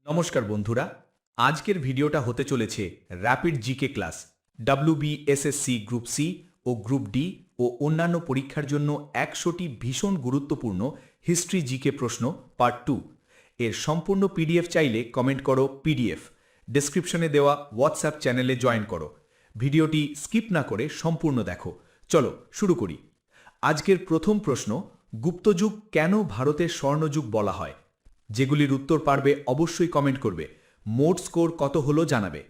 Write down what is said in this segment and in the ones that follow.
নমস্কার বন্ধুরা, আজকের ভিডিওটা হতে চলেছে rapid GK class. WBSSC group C ও গ্রুপ ডি ও অন্যান্য পরীক্ষার জন্য 100টি ভীষণ গুরুত্বপূর্ণ হিস্ট্রি জিকে প্রশ্ন পার্ট 2 এর সম্পূর্ণ পিডিএফ চাইলে কমেন্ট করো পিডিএফ, ডেসক্রিপশনে দেওয়া হোয়াটসঅ্যাপ চ্যানেলে জয়েন করো। ভিডিওটি স্কিপ না করে সম্পূর্ণ দেখো। চলো শুরু করি। আজকের প্রথম প্রশ্ন, গুপ্তযুগ কেন ভারতের স্বর্ণযুগ বলা হয়? যেগুলির উত্তর পারবে অবশ্যই কমেন্ট করবে। মোট স্কোর কত হলো জানাবে।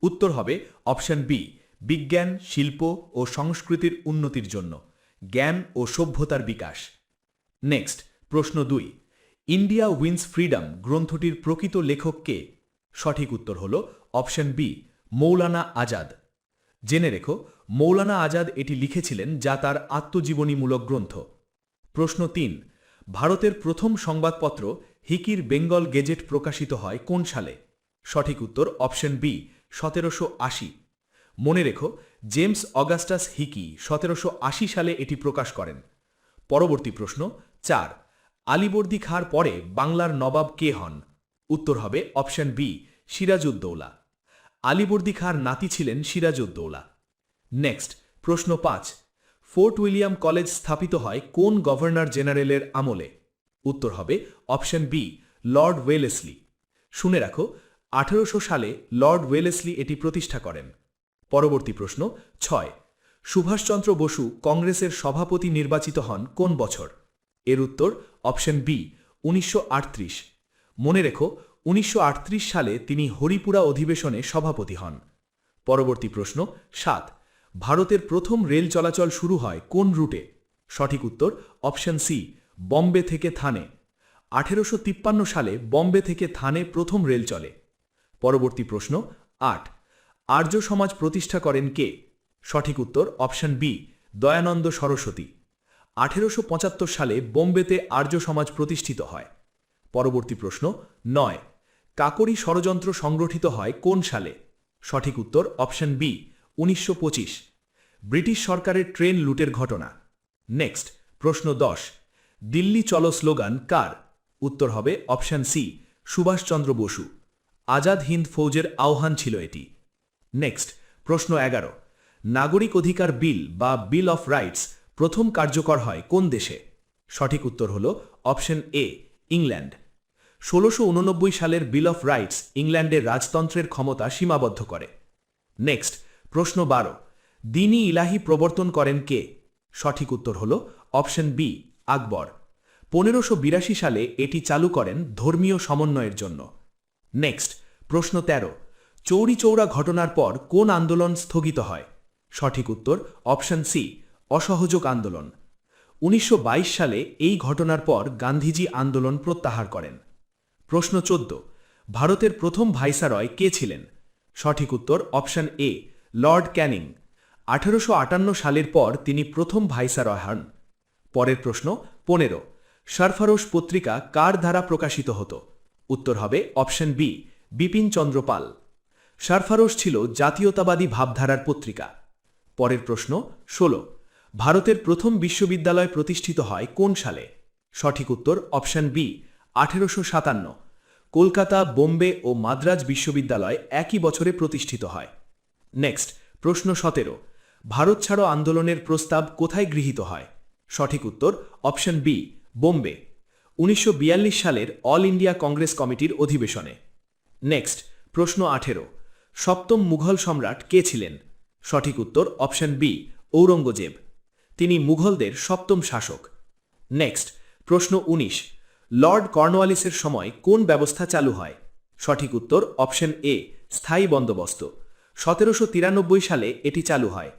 উত্তর হবে অপশন বি, বিজ্ঞান, শিল্প ও সংস্কৃতির উন্নতির জন্য, জ্ঞান ও সভ্যতার বিকাশ। নেক্সট প্রশ্ন 2, ইন্ডিয়া উইন্স ফ্রিডম গ্রন্থটির প্রকৃত লেখক কে? সঠিক উত্তর হল অপশন বি, মৌলানা আজাদ। জেনে রেখো, মৌলানা আজাদ এটি লিখেছিলেন, যা তার আত্মজীবনীমূলক গ্রন্থ। প্রশ্ন 3, ভারতের প্রথম সংবাদপত্র হিকির বেঙ্গল গেজেট প্রকাশিত হয় কোন সালে? সঠিক উত্তর অপশন বি, 1780। মনে রেখো, জেমস অগাস্টাস হিকি 1780 সালে এটি প্রকাশ করেন। পরবর্তী প্রশ্ন 4, আলীবর্দী খাঁর পরে বাংলার নবাব কে হন? উত্তর হবে অপশন বি, সিরাজউদ্দৌলা। আলীবর্দী খাঁর নাতি ছিলেন সিরাজউদ্দৌলা। নেক্সট প্রশ্ন 5, ফোর্ট উইলিয়াম কলেজ স্থাপিত হয় কোন গভর্নর জেনারেলের আমলে? উত্তর হবে অপশন বি, লর্ড ওয়েলেসলি। শুনে রাখো, 1800 সালে লর্ড ওয়েলেসলি এটি প্রতিষ্ঠা করেন। পরবর্তী প্রশ্ন 6, সুভাষচন্দ্র বসু কংগ্রেসের সভাপতি নির্বাচিত হন কোন বছর? এর উত্তর অপশন বি, 1938। মনে রেখো, 1938 সালে তিনি হরিপুরা অধিবেশনে সভাপতি হন। পরবর্তী প্রশ্ন 7, ভারতের প্রথম রেল চলাচল শুরু হয় কোন রুটে? সঠিক উত্তর অপশন সি, বম্বে থেকে থানে। 1853 সালে বম্বে থেকে থানে প্রথম রেল চলে। পরবর্তী প্রশ্ন 8, আর্য সমাজ প্রতিষ্ঠা করেন কে? সঠিক উত্তর অপশন বি, দয়ানন্দ সরস্বতী। 1875 সালে বোম্বেতে আর্য সমাজ প্রতিষ্ঠিত হয়। পরবর্তী প্রশ্ন 9, কাকরি ষড়যন্ত্র সংগঠিত হয় কোন সালে? সঠিক উত্তর অপশন বি, 1925। ব্রিটিশ সরকারের ট্রেন লুটের ঘটনা। নেক্সট প্রশ্ন 10, দিল্লি চলো স্লোগান কার? উত্তর হবে অপশন সি, সুভাষচন্দ্র বসু। আজাদ হিন্দ ফৌজের আহ্বান ছিল এটি। নেক্সট প্রশ্ন 11, নাগরিক অধিকার বিল বা বিল অফ রাইটস প্রথম কার্যকর হয় কোন দেশে? সঠিক উত্তর হল অপশন এ, ইংল্যান্ড। 1689 সালের বিল অফ রাইটস ইংল্যান্ডের রাজতন্ত্রের ক্ষমতা সীমাবদ্ধ করে। নেক্সট প্রশ্ন 12, দ্বীন-ই ইলাহি প্রবর্তন করেন কে? সঠিক উত্তর হল অপশন বি, আকবর। 1582 সালে এটি চালু করেন ধর্মীয় সমন্বয়ের জন্য। নেক্সট প্রশ্ন 13, চৌরি চৌরা ঘটনার পর কোন আন্দোলন স্থগিত হয়? সঠিক উত্তর অপশন সি, অসহযোগ আন্দোলন। 1922 সালে এই ঘটনার পর গান্ধীজি আন্দোলন প্রত্যাহার করেন। প্রশ্ন 14, ভারতের প্রথম ভাইসরয় কে ছিলেন? সঠিক উত্তর অপশন এ, লর্ড ক্যানিং। 1858 সালের পর তিনি প্রথম ভাইসরয় হন। পরের প্রশ্ন 15, সরফরোশ পত্রিকা কার দ্বারা প্রকাশিত হতো? উত্তর হবে অপশন বি, বিপিন চন্দ্র পাল। সরফরোশ ছিল জাতীয়তাবাদী ভাবধারার পত্রিকা। পরের প্রশ্ন 16, ভারতের প্রথম বিশ্ববিদ্যালয় প্রতিষ্ঠিত হয় কোন সালে? সঠিক উত্তর অপশন বি, 1857। কলকাতা, বোম্বে ও মাদ্রাজ বিশ্ববিদ্যালয় একই বছরে প্রতিষ্ঠিত হয়। নেক্সট প্রশ্ন 17, ভারত ছাড়ো আন্দোলনের প্রস্তাব কোথায় গৃহীত হয়? সঠিক উত্তর অপশন বি, বোম্বে। 1942 সালের অল ইন্ডিয়া কংগ্রেস কমিটির অধিবেশনে। নেক্সট প্রশ্ন 18, সপ্তম মুঘল সম্রাট কে ছিলেন? সঠিক উত্তর অপশন বি, ঔরঙ্গজেব। তিনি মুঘলদের সপ্তম শাসক। নেক্সট প্রশ্ন 19, লর্ড কর্নওয়ালিসের সময় কোন ব্যবস্থা চালু হয়? সঠিক উত্তর অপশন এ, স্থায়ী বন্দোবস্ত। 1793 সালে এটি চালু হয়।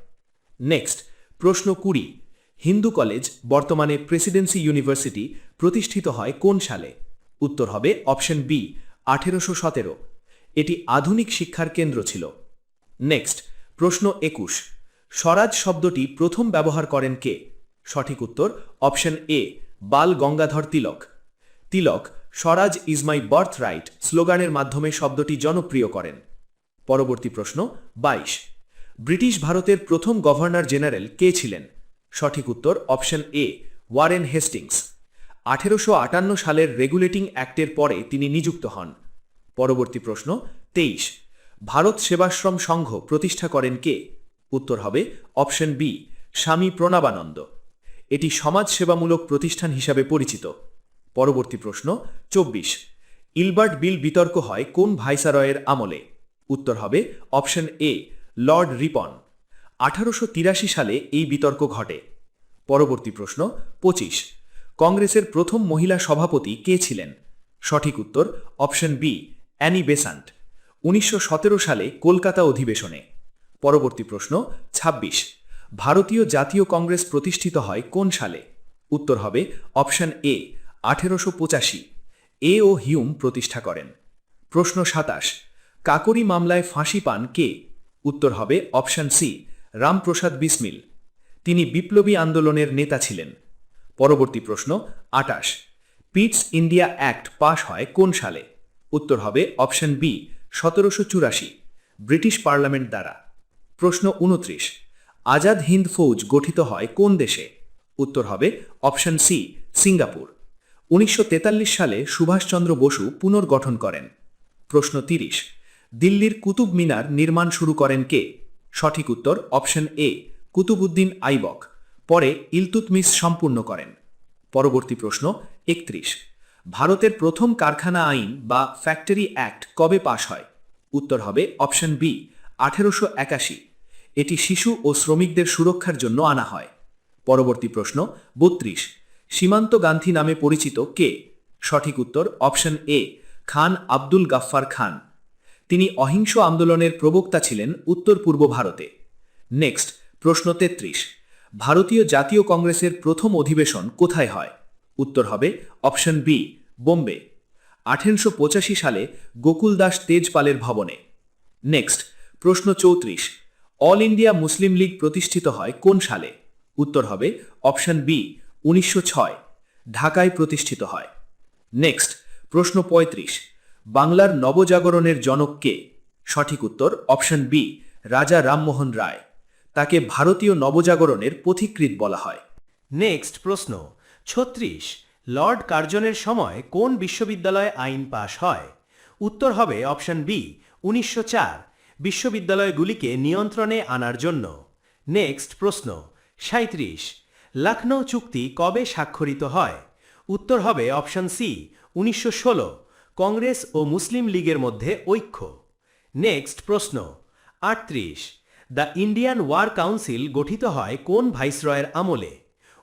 নেক্সট প্রশ্ন 20, হিন্দু কলেজ বর্তমানে প্রেসিডেন্সি ইউনিভার্সিটি প্রতিষ্ঠিত হয় কোন সালে? উত্তর হবে অপশন বি, 1817। এটি আধুনিক শিক্ষার কেন্দ্র ছিল। নেক্সট প্রশ্ন 21, স্বরাজ শব্দটি প্রথম ব্যবহার করেন কে? সঠিক উত্তর option A, Bal Gangadhar Tilak. Tilak Swaraj is my birth right স্লোগানের মাধ্যমে শব্দটি জনপ্রিয় করেন। পরবর্তী প্রশ্ন 22, ব্রিটিশ ভারতের প্রথম গভর্নর জেনারেল কে ছিলেন? সঠিক উত্তর অপশন এ, ওয়ারেন হেস্টিংস। 1858 সালের রেগুলেটিং অ্যাক্টের পরে তিনি নিযুক্ত হন। পরবর্তী প্রশ্ন 23, ভারত সেবাশ্রম সংঘ প্রতিষ্ঠা করেন কে? উত্তর হবে অপশন বি, স্বামী প্রণবানন্দ। এটি সমাজ সেবামূলক প্রতিষ্ঠান হিসাবে পরিচিত। পরবর্তী প্রশ্ন 24, ইলবার্ট বিল বিতর্ক হয় কোন ভাইসরয়ের আমলে? উত্তর হবে অপশন এ, লর্ড রিপন। 1883 সালে এই বিতর্ক ঘটে। পরবর্তী প্রশ্ন 25, কংগ্রেসের প্রথম মহিলা সভাপতি কে ছিলেন? সঠিক উত্তর অপশন বি, অ্যানি বেসান্ট। 1917 সালে কলকাতা অধিবেশনে। পরবর্তী প্রশ্ন 26, ভারতীয় জাতীয় কংগ্রেস প্রতিষ্ঠিত হয় কোন সালে? উত্তর হবে option A, 1885। A O Hume প্রতিষ্ঠা করেন। প্রশ্ন 27, কাকরি মামলায় ফাঁসি পান কে? উত্তর হবে অপশন সি, রামপ্রসাদ বিসমিল। তিনি বিপ্লবী আন্দোলনের নেতা ছিলেন। পরবর্তী প্রশ্ন 28, পিটস ইন্ডিয়া অ্যাক্ট পাশ হয় কোন সালে? উত্তর হবে অপশন বি, 1784, ব্রিটিশ পার্লামেন্ট দ্বারা। প্রশ্ন 29, আজাদ হিন্দ ফৌজ গঠিত হয় কোন দেশে? উত্তর হবে অপশন সি, সিঙ্গাপুর। 1943 সালে সুভাষচন্দ্র বসু পুনর্গঠন করেন। প্রশ্ন 30, দিল্লির কুতুব মিনার নির্মাণ শুরু করেন কে? সঠিক উত্তর অপশন এ, কুতুবউদ্দিন আইবক। পরে ইলতুৎমিশ সম্পূর্ণ করেন। পরবর্তী প্রশ্ন 31, ভারতের প্রথম কারখানা আইন বা ফ্যাক্টরি অ্যাক্ট কবে পাশ হয়? উত্তর হবে অপশন বি, 1881। এটি শিশু ও শ্রমিকদের সুরক্ষার জন্য আনা হয়। পরবর্তী প্রশ্ন 32, সীমান্ত গান্ধী নামে পরিচিত কে? সঠিক উত্তর অপশন এ, খান আব্দুল গাফফার খান। তিনি অহিংস আন্দোলনের প্রবক্তা ছিলেন উত্তর পূর্ব ভারতে। নেক্সট, প্রশ্ন 33, ভারতীয় জাতীয় কংগ্রেসের প্রথম অধিবেশন কোথায় হয়? উত্তর হবে অপশন বি, বোম্বে। 1885 সালে গোকুলদাস তেজপালের ভবনে। নেক্সট, প্রশ্ন 34, অল ইন্ডিয়া মুসলিম লীগ প্রতিষ্ঠিত হয় কোন সালে? উত্তর হবে অপশন বি, 1906, ঢাকায় প্রতিষ্ঠিত হয়। নেক্সট, প্রশ্ন 35, বাংলার নবজাগরণের জনক কে? সঠিক উত্তর অপশন বি, রাজা রামমোহন রায়। তাকে ভারতীয় নবজাগরণের পথিকৃৎ বলা হয়। নেক্সট প্রশ্ন 36, লর্ড কার্জনের সময় কোন বিশ্ববিদ্যালয়ে আইন পাশ হয়? উত্তর হবে অপশন বি, 1904, বিশ্ববিদ্যালয়গুলিকে নিয়ন্ত্রণে আনার জন্য। নেক্সট প্রশ্ন 37, লখনৌ চুক্তি কবে স্বাক্ষরিত হয়? উত্তর হবে অপশন সি, 1916, কংগ্রেস ও মুসলিম লীগের মধ্যে ঐক্য। নেক্সট প্রশ্ন 38, দ্য ইন্ডিয়ান ওয়ার কাউন্সিল গঠিত হয় কোন ভাইসরয়ের আমলে?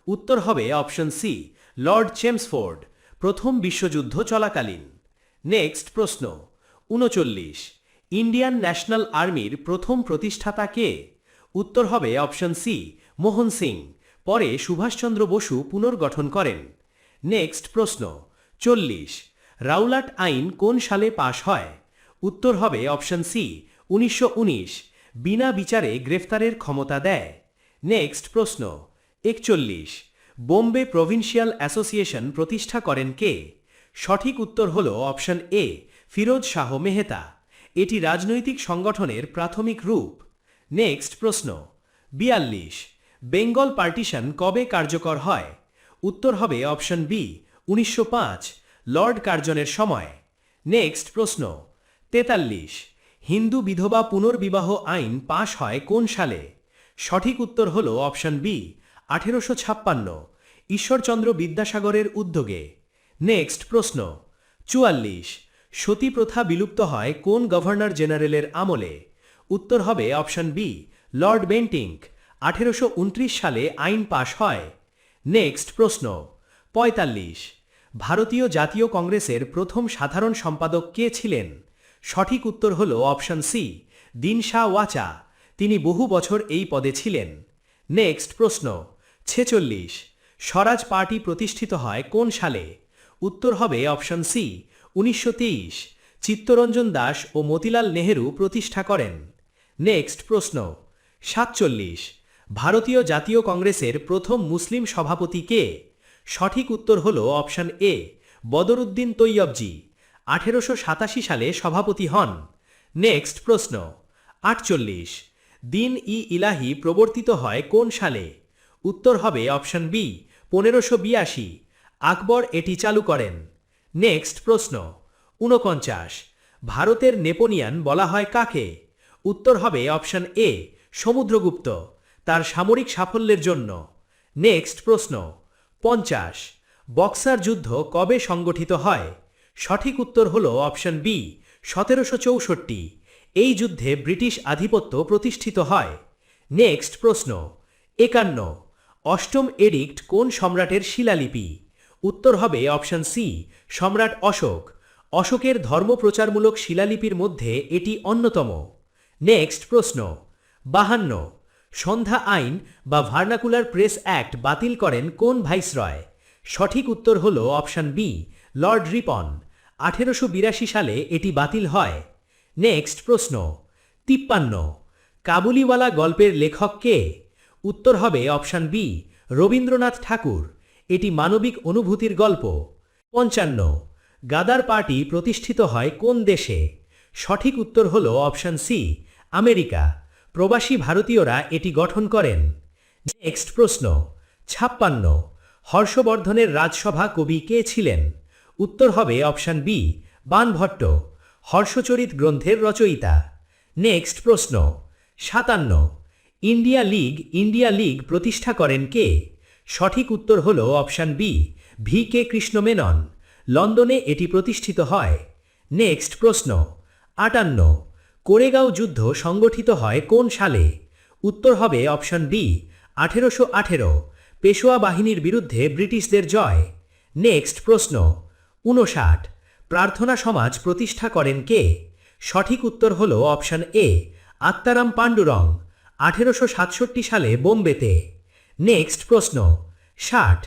উত্তর হবে অপশন সি, লর্ড চেমসফোর্ড, প্রথম বিশ্বযুদ্ধ চলাকালীন। নেক্সট প্রশ্ন 39, ইন্ডিয়ান ন্যাশনাল আর্মির প্রথম প্রতিষ্ঠাতা কে? উত্তর হবে অপশন সি, মোহন সিং। পরে সুভাষচন্দ্র বসু পুনর্গঠন করেন। নেক্সট প্রশ্ন 40, রাউলাট আইন কোন সালে পাশ হয়? উত্তর হবে অপশন সি, 1919, বিনা বিচারে গ্রেফতারের ক্ষমতা দেয়। নেক্সট প্রশ্ন 41, বোম্বে প্রভিন্সিয়াল অ্যাসোসিয়েশন প্রতিষ্ঠা করেন কে? সঠিক উত্তর হল অপশন এ, ফিরোজ শাহ মেহতা। এটি রাজনৈতিক সংগঠনের প্রাথমিক রূপ। নেক্সট প্রশ্ন 42, বেঙ্গল পার্টিশন কবে কার্যকর হয়? উত্তর হবে অপশন বি, 1905, লর্ড কার্জনের সময়। নেক্সট প্রশ্ন 43, হিন্দু বিধবা পুনর্বিবাহ আইন পাশ হয় কোন সালে? সঠিক উত্তর হল অপশন বি, 1856, ঈশ্বরচন্দ্র বিদ্যাসাগরের উদ্যোগে। নেক্সট প্রশ্ন 44, সতী প্রথা বিলুপ্ত হয় কোন গভর্নর জেনারেলের আমলে? উত্তর হবে অপশন বি, লর্ড বেন্টিঙ্ক। 1829 সালে আইন পাশ হয়। নেক্সট প্রশ্ন 45, ভারতীয় জাতীয় কংগ্রেসের প্রথম সাধারণ সম্পাদক কে ছিলেন? সঠিক উত্তর হল অপশন সি, দীন শাহ ওয়াচা। তিনি বহু বছর এই পদে ছিলেন। নেক্সট প্রশ্ন 46, স্বরাজ পার্টি প্রতিষ্ঠিত হয় কোন সালে? উত্তর হবে অপশন সি, 1923, চিত্তরঞ্জন দাস ও মতিলাল নেহেরু প্রতিষ্ঠা করেন। নেক্সট প্রশ্ন 47, ভারতীয় জাতীয় কংগ্রেসের প্রথম মুসলিম সভাপতি কে? সঠিক উত্তর হল অপশন এ, বদরুদ্দিন তৈয়বজি। 1887 সালে সভাপতি হন। নেক্সট প্রশ্ন 48, দিন ই ইলাহি প্রবর্তিত হয় কোন সালে? উত্তর হবে অপশন বি, 1582, আকবর এটি চালু করেন। নেক্সট প্রশ্ন 49, ভারতের নেপোলিয়ন বলা হয় কাকে? উত্তর হবে অপশন এ সমুদ্রগুপ্ত, তার সামরিক সাফল্যের জন্য। নেক্সট প্রশ্ন 50 বক্সার যুদ্ধ কবে সংগঠিত হয়? সঠিক উত্তর হল অপশন বি 1764। এই যুদ্ধে ব্রিটিশ আধিপত্য প্রতিষ্ঠিত হয়। নেক্সট প্রশ্ন 51 অষ্টম এডিক্ট কোন সম্রাটের শিলালিপি? উত্তর হবে অপশন সি সম্রাট অশোক। অশোকের ধর্মপ্রচারমূলক শিলালিপির মধ্যে এটি অন্যতম। নেক্সট প্রশ্ন 52 সন্ধ্যা আইন বা ভার্নাকুলার প্রেস অ্যাক্ট বাতিল করেন কোন ভাইসরয়? সঠিক উত্তর হল অপশন বি লর্ড রিপন। 1882 সালে এটি বাতিল হয়। নেক্সট প্রশ্ন 53 কাবুলিওয়ালা গল্পের লেখক কে? উত্তর হবে অপশন বি রবীন্দ্রনাথ ঠাকুর। এটি মানবিক অনুভূতির গল্প। 55 গাদার পার্টি প্রতিষ্ঠিত হয় কোন দেশে? সঠিক উত্তর হল অপশন সি আমেরিকা। প্রবাসী ভারতীয়রা এটি গঠন করেন। নেক্সট প্রশ্ন 56 হর্ষবর্ধনের রাজসভা কবি কে ছিলেন? উত্তর হবে অপশন বি বাণভট্ট, হর্ষচরিত গ্রন্থের রচয়িতা। নেক্সট প্রশ্ন 57 ইন্ডিয়া লিগ প্রতিষ্ঠা করেন কে? সঠিক উত্তর হল option B V K Krishna Menon. লন্ডনে এটি প্রতিষ্ঠিত হয়। নেক্সট প্রশ্ন 58 কোরেগাঁও যুদ্ধ সংগঠিত হয় কোন সালে? উত্তর হবে অপশন বি 1818। পেশোয়া বাহিনীর বিরুদ্ধে ব্রিটিশদের জয়। নেক্সট প্রশ্ন 59 প্রার্থনা সমাজ প্রতিষ্ঠা করেন কে? সঠিক উত্তর হল অপশন এ আত্মারাম পাণ্ডুরং। 1867 সালে বোম্বেতে। নেক্সট প্রশ্ন 60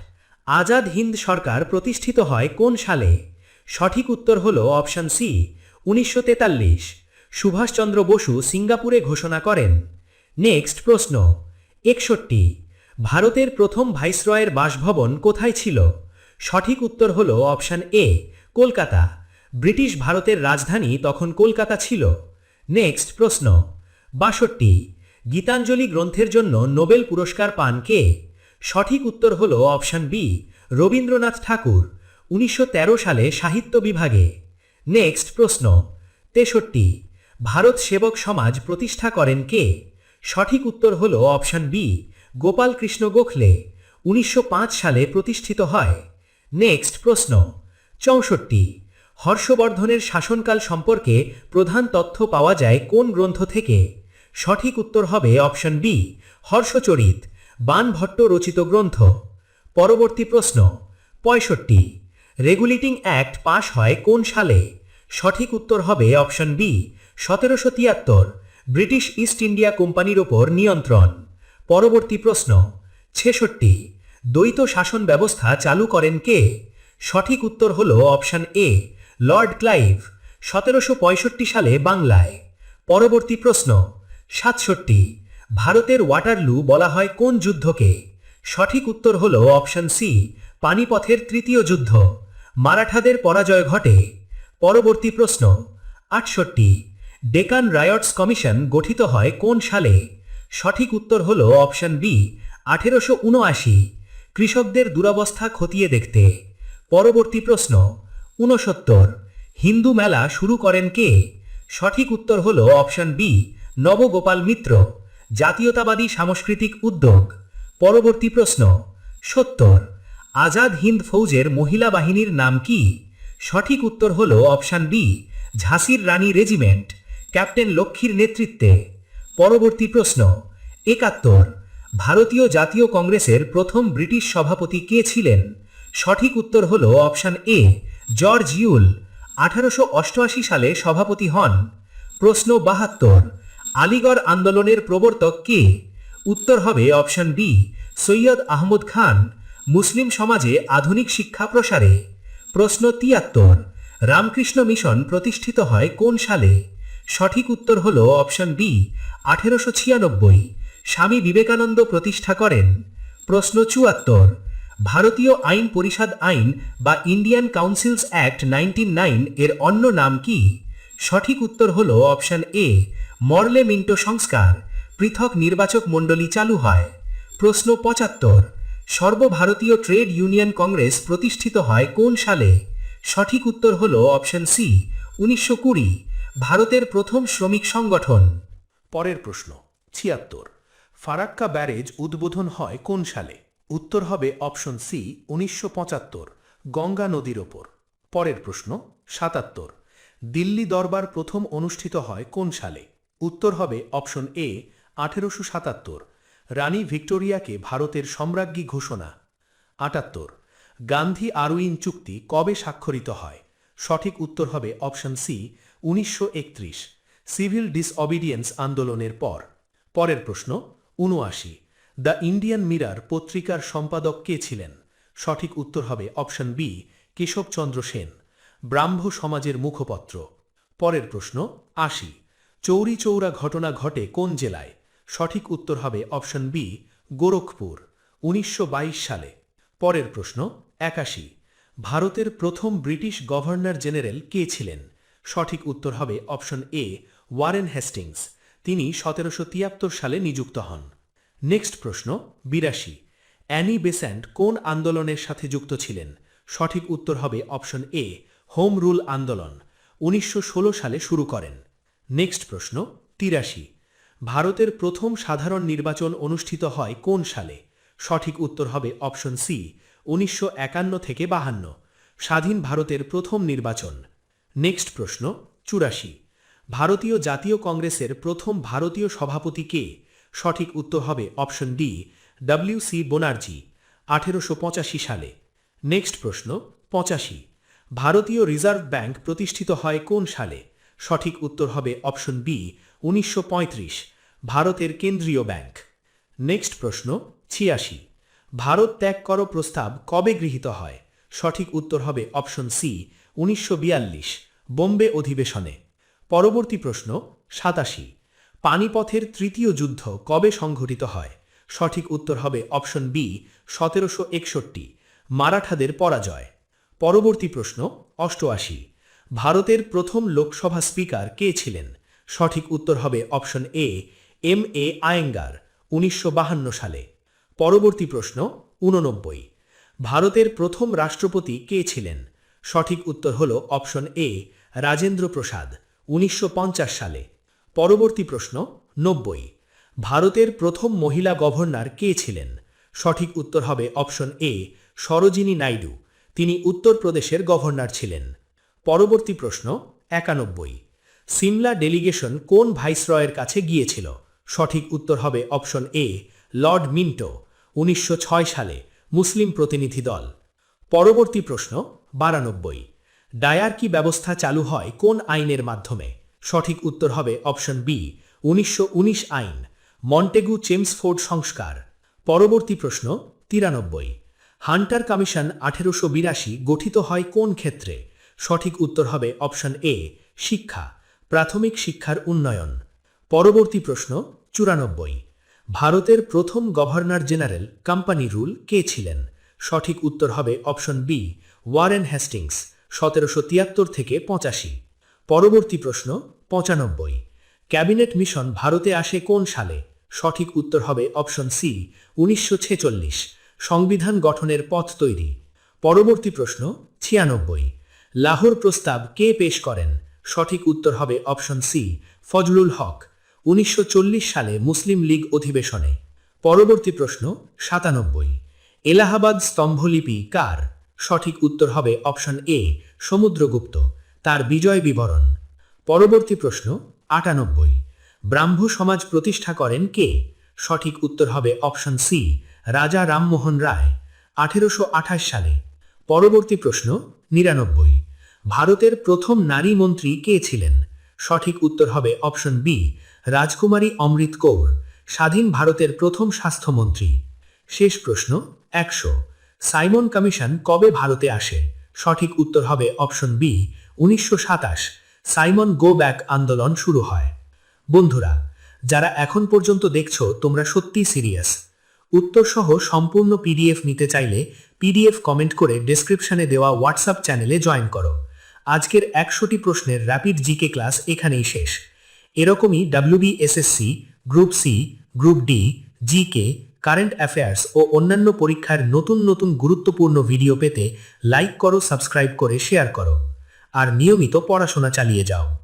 আজাদ হিন্দ সরকার প্রতিষ্ঠিত হয় কোন সালে? সঠিক উত্তর হল অপশন সি 1943। সুভাষচন্দ্র বসু সিঙ্গাপুরে ঘোষণা করেন। নেক্সট প্রশ্ন 61 ভারতের প্রথম ভাইসরয়ের বাসভবন কোথায় ছিল? সঠিক উত্তর হল অপশন এ কলকাতা। ব্রিটিশ ভারতের রাজধানী তখন কলকাতা ছিল। নেক্সট প্রশ্ন 62 গীতাঞ্জলি গ্রন্থের জন্য নোবেল পুরস্কার পান কে? সঠিক উত্তর হল অপশন বি রবীন্দ্রনাথ ঠাকুর, 1913 সালে সাহিত্য বিভাগে। নেক্সট প্রশ্ন 63 ভারত সেবক সমাজ প্রতিষ্ঠা করেন কে? সঠিক উত্তর হল অপশন বি গোপাল কৃষ্ণ গোখলে, 1905 সালে প্রতিষ্ঠিত হয়। নেক্সট প্রশ্ন 64 হর্ষবর্ধনের শাসনকাল সম্পর্কে প্রধান তথ্য পাওয়া যায় কোন গ্রন্থ থেকে? সঠিক উত্তর হবে অপশন বি হর্ষচরিত, বাণভট্ট রচিত গ্রন্থ। পরবর্তী প্রশ্ন 65 রেগুলেটিং অ্যাক্ট পাশ হয় কোন সালে? সঠিক উত্তর হবে option B 1773। British East India কোম্পানির ওপর নিয়ন্ত্রণ। পরবর্তী প্রশ্ন 66 দ্বৈত শাসন ব্যবস্থা চালু করেন কে? সঠিক উত্তর হল অপশন এ লর্ড ক্লাইভ, 1765 সালে বাংলায়। পরবর্তী প্রশ্ন 67 ভারতের ওয়াটারলু বলা হয় কোন যুদ্ধকে? সঠিক উত্তর হল অপশন সি পানিপথের তৃতীয় যুদ্ধ। মারাঠাদের পরাজয় ঘটে। পরবর্তী প্রশ্ন 68 ডেকান রায়টস কমিশন গঠিত হয় কোন সালে? সঠিক উত্তর হল অপশন বি 1879। কৃষকদের দুরবস্থা খতিয়ে দেখতে। পরবর্তী প্রশ্ন 69 হিন্দু মেলা শুরু করেন কে? সঠিক উত্তর হল অপশন বি নবগোপাল মিত্র, জাতীয়তাবাদী সাংস্কৃতিক উদ্যোগ। পরবর্তী প্রশ্ন 70 আজাদ হিন্দ ফৌজের মহিলা বাহিনীর নাম কি? সঠিক উত্তর হল অপশন বি ঝাঁসির রানী রেজিমেন্ট, ক্যাপ্টেন লক্ষ্মীর নেতৃত্বে। পরবর্তী প্রশ্ন 71 ভারতীয় জাতীয় কংগ্রেসের প্রথম ব্রিটিশ সভাপতি কে ছিলেন? সঠিক উত্তর হল অপশন এ জর্জ ইউল, 1888 সালে সভাপতি হন। প্রশ্ন 72 আলিগড় আন্দোলনের প্রবর্তক কে? উত্তর হবে অপশন বি সৈয়দ আহমদ খান, মুসলিম সমাজে আধুনিক শিক্ষা প্রসারে। প্রশ্ন 73 রামকৃষ্ণ মিশন প্রতিষ্ঠিত হয় কোন সালে? সঠিক উত্তর হল অপশন বি 1896। স্বামী বিবেকানন্দ প্রতিষ্ঠা করেন। প্রশ্ন 74 ভারতীয় আইন পরিষদ আইন বা ইন্ডিয়ান কাউন্সিলস অ্যাক্ট 1909 এর অন্য নাম কি? সঠিক উত্তর হল অপশন এ মরলে মিন্টো সংস্কার, পৃথক নির্বাচক মণ্ডলী চালু হয়। প্রশ্ন 75 সর্বভারতীয় ট্রেড ইউনিয়ন কংগ্রেস প্রতিষ্ঠিত হয় কোন সালে? সঠিক উত্তর হল অপশন সি 1920। ভারতের প্রথম শ্রমিক সংগঠন। পরের প্রশ্ন ৭৬। ফারাক্কা ব্যারেজ উদ্বোধন হয় কোন সালে? উত্তর হবে অপশন সি ১৯৭৫, গঙ্গা নদীর ওপর। পরের প্রশ্ন ৭৭। দিল্লি দরবার প্রথম অনুষ্ঠিত হয় কোন সালে? উত্তর হবে অপশন এ ১৮৭৭, রানী ভিক্টোরিয়াকে ভারতের সম্রাজ্ঞী ঘোষণা। ৭৮। গান্ধী আরউইন চুক্তি কবে স্বাক্ষরিত হয়? সঠিক উত্তর হবে অপশন সি ১৯৩১, সিভিল ডিসঅবিডিয়েন্স আন্দোলনের পর। পরের প্রশ্ন ৭৯। দ্য ইন্ডিয়ান মিরর পত্রিকার সম্পাদক কে ছিলেন? সঠিক উত্তর হবে অপশন বি কেশবচন্দ্র সেন, ব্রাহ্ম সমাজের মুখপত্র। পরের প্রশ্ন ৮০। চৌরি চৌরা ঘটনা ঘটে কোন জেলায়? সঠিক উত্তর হবে অপশন বি গোরখপুর, ১৯২২ সালে। পরের প্রশ্ন ৮১। ভারতের প্রথম ব্রিটিশ গভর্নর জেনারেল কে ছিলেন? সঠিক উত্তর হবে অপশন এ ওয়ারেন হেস্টিংস, তিনি ১৭৭৩ সালে নিযুক্ত হন। নেক্সট প্রশ্ন ৮২। অ্যানি বেস্যান্ট কোন আন্দোলনের সাথে যুক্ত ছিলেন? সঠিক উত্তর হবে অপশন এ হোম রুল আন্দোলন, ১৯১৬ সালে শুরু করেন। নেক্সট প্রশ্ন ৮৩। ভারতের প্রথম সাধারণ নির্বাচন অনুষ্ঠিত হয় কোন সালে? সঠিক উত্তর হবে অপশন সি ১৯৫১ থেকে ৫২, স্বাধীন ভারতের প্রথম নির্বাচন। নেক্সট প্রশ্ন ৮৪। ভারতীয় জাতীয় কংগ্রেসের প্রথম ভারতীয় সভাপতি কে? সঠিক উত্তর হবে অপশন ডি ডব্লিউ.সি. ব্যানার্জি, ১৮৮৫ সালে। নেক্সট প্রশ্ন ৮৫। ভারতীয় রিজার্ভ ব্যাংক প্রতিষ্ঠিত হয় কোন সালে? সঠিক উত্তর হবে অপশন বি ১৯৩৫, ভারতের কেন্দ্রীয় ব্যাংক। নেক্সট প্রশ্ন ৮৬। ভারত ত্যাগ করো প্রস্তাব কবে গৃহীত হয়? সঠিক উত্তর হবে অপশন সি ১৯৪২, বোম্বে অধিবেশনে। পরবর্তী প্রশ্ন ৮৭। পানিপথের তৃতীয় যুদ্ধ কবে সংঘটিত হয়? সঠিক উত্তর হবে অপশন বি ১৭৬১, মারাঠাদের পরাজয়। পরবর্তী প্রশ্ন ৮৮। ভারতের প্রথম লোকসভা স্পিকার কে ছিলেন? সঠিক উত্তর হবে option A M A Iyengar, ১৯৫২ সালে। পরবর্তী প্রশ্ন ৮৯। ভারতের প্রথম রাষ্ট্রপতি কে ছিলেন? সঠিক উত্তর হল অপশন এ রাজেন্দ্র প্রসাদ, ১৯৫০ সালে। পরবর্তী প্রশ্ন ৯০। ভারতের প্রথম মহিলা গভর্নর কে ছিলেন? সঠিক উত্তর হবে অপশন এ সরোজিনী নাইডু, তিনি উত্তরপ্রদেশের গভর্নর ছিলেন। পরবর্তী প্রশ্ন ৯১। সিমলা ডেলিগেশন কোন ভাইসরয়ের কাছে গিয়েছিল? সঠিক উত্তর হবে অপশন এ লর্ড মিন্টো, ১৯০৬ সালে, মুসলিম প্রতিনিধি দল। পরবর্তী প্রশ্ন ৯২। ডায়ার্কি ব্যবস্থা চালু হয় কোন আইনের মাধ্যমে? সঠিক উত্তর হবে অপশন বি ১৯১৯ আইন, মন্টেগু চেমসফোর্ড সংস্কার। পরবর্তী প্রশ্ন ৯৩। হান্টার কমিশন ১৮৮২ গঠিত হয় কোন ক্ষেত্রে? সঠিক উত্তর হবে অপশন এ শিক্ষা, প্রাথমিক শিক্ষার উন্নয়ন। পরবর্তী প্রশ্ন ৯৪। ভারতের প্রথম গভর্নর জেনারেল কোম্পানি রুল কে ছিলেন? সঠিক উত্তর হবে অপশন বি ওয়ারেন হেস্টিংস, ১৭৭৩ থেকে ৮৫। পরবর্তী প্রশ্ন ৯৫। ক্যাবিনেট মিশন ভারতে আসে কোন সালে? সঠিক উত্তর হবে অপশন সি ১৯৪৬, সংবিধান গঠনের পথ তৈরি। পরবর্তী প্রশ্ন ৯৬। লাহোর প্রস্তাব কে পেশ করেন? সঠিক উত্তর হবে অপশন সি ফজলুল হক, ১৯৪০ সালে মুসলিম লীগ অধিবেশনে। পরবর্তী প্রশ্ন ৯৭। এলাহাবাদ স্তম্ভলিপি কার? সঠিক উত্তর হবে অপশন এ সমুদ্রগুপ্ত, তার বিজয় বিবরণ। পরবর্তী প্রশ্ন ৯৮। ব্রাহ্ম সমাজ প্রতিষ্ঠা করেন কে? সঠিক উত্তর হবে অপশন সি রাজা রামমোহন রায়, ১৮২৮ সালে। পরবর্তী প্রশ্ন ৯৯। ভারতের প্রথম নারী মন্ত্রী কে ছিলেন? সঠিক উত্তর হবে অপশন বি রাজকুমারী অমৃত কৌর, স্বাধীন ভারতের প্রথম স্বাস্থ্যমন্ত্রী। শেষ প্রশ্ন ১০০। সাইমন কমিশন কবে ভারতে আসে? সঠিক উত্তর হবে option B ১৯২৭, Simon go back আন্দোলন শুরু হয়। বন্ধুরা, যারা এখন পর্যন্ত দেখছো তোমরা সত্যি সিরিয়াস। উত্তর সহ সম্পূর্ণ পিডিএফ নিতে চাইলে পিডিএফ কমেন্ট করে ডেসক্রিপশনে দেওয়া হোয়াটসঅ্যাপ চ্যানেলে জয়েন করো। আজকের ১০০টি প্রশ্নের র্যাপিড জিকে ক্লাস এখানেই শেষ। এরকমই WBSSC, group C, group D, GK, current affairs ও অন্যান্য পরীক্ষার নতুন নতুন গুরুত্বপূর্ণ ভিডিও পেতে লাইক করো, সাবস্ক্রাইব করে শেয়ার করো। আর নিয়মিত পড়াশোনা চালিয়ে যাও।